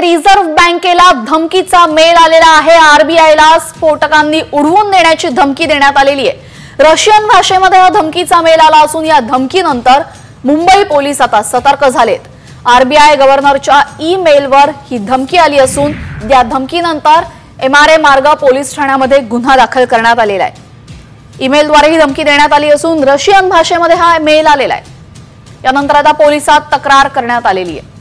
Reserve बँकेला धमकीचा mail आलेला आहे। आरबीआयला स्फोटकांनी उडवून देण्याची धमकी देण्यात आलेली आहे। रशियन भाषेमध्ये हा धमकीचा मेल आला असून या धमकीनंतर मुंबई पोलीस आता सतर्क झालेत। आरबीआय गव्हर्नरच्या ईमेलवर ही धमकी आली असून या धमकीनंतर एमआरए मार्ग पोलीस ठाण्यामध्ये गुन्हा दाखल करण्यात आलेला आहे। ईमेलद्वारे ही धमकी देण्यात आली असून रशियन भाषेमध्ये हा मेल आलेला आहे। यानंतर आता पोलिसात तक्रार करण्यात आलेली आहे।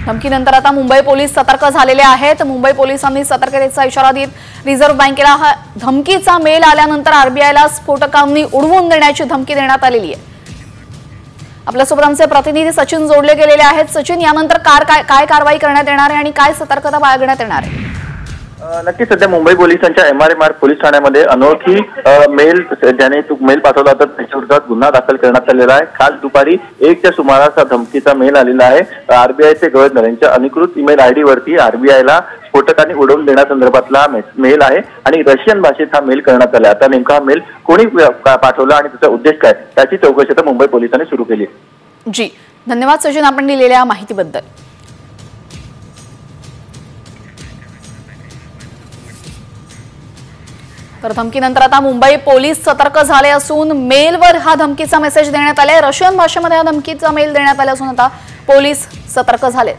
धमकीनंतर आता मुंबई पोलीस सतर्क झालेले आहेत। मुंबई पोलिसांनी सतर्कतेचा इशारा देत रिझर्व्ह बँकेला हा धमकीचा मेल आल्यानंतर आरबीआयला स्फोटकांनी उडवून देण्याची धमकी देण्यात आलेली आहे। आपल्यासोबत आमचे प्रतिनिधी सचिन जोडले गेलेले आहेत। सचिन, यानंतर काय कारवाई करण्यात येणार आहे आणि काय सतर्कता बाळगण्यात येणार आहे? नक्की सध्या मुंबई पोलिसांच्या एमआरए मार्ग पोलीस ठाण्यामध्ये अनोळखी मेल ज्याने मेल पाठवला होता त्याच्या विरोधात गुन्हा दाखल करण्यात आलेला आहे। काल दुपारी 1च्या सुमारास धमकीचा मेल आलेला आहे। आरबीआयचे गव्हर्नर यांच्या अधिकृत ईमेल आयडी वरती आरबीआयला स्फोटकांनी उडवून देण्यासंदर्भातला मेल आहे आणि रशियन भाषेत हा मेल करण्यात आला। आता नेमका हा मेल कोणी पाठवला आणि त्याचा उद्देश काय त्याची चौकशी आता मुंबई पोलिसांनी सुरू केली आहे। जी, धन्यवाद सचिन आपण दिलेल्या माहितीबद्दल। तर धमकीनंतर आता मुंबई पोलीस सतर्क झाले असून मेलवर हा धमकीचा मेसेज देण्यात आलाय। रशियन भाषेमध्ये हा धमकीचा मेल देण्यात आला असून आता पोलीस सतर्क झाले।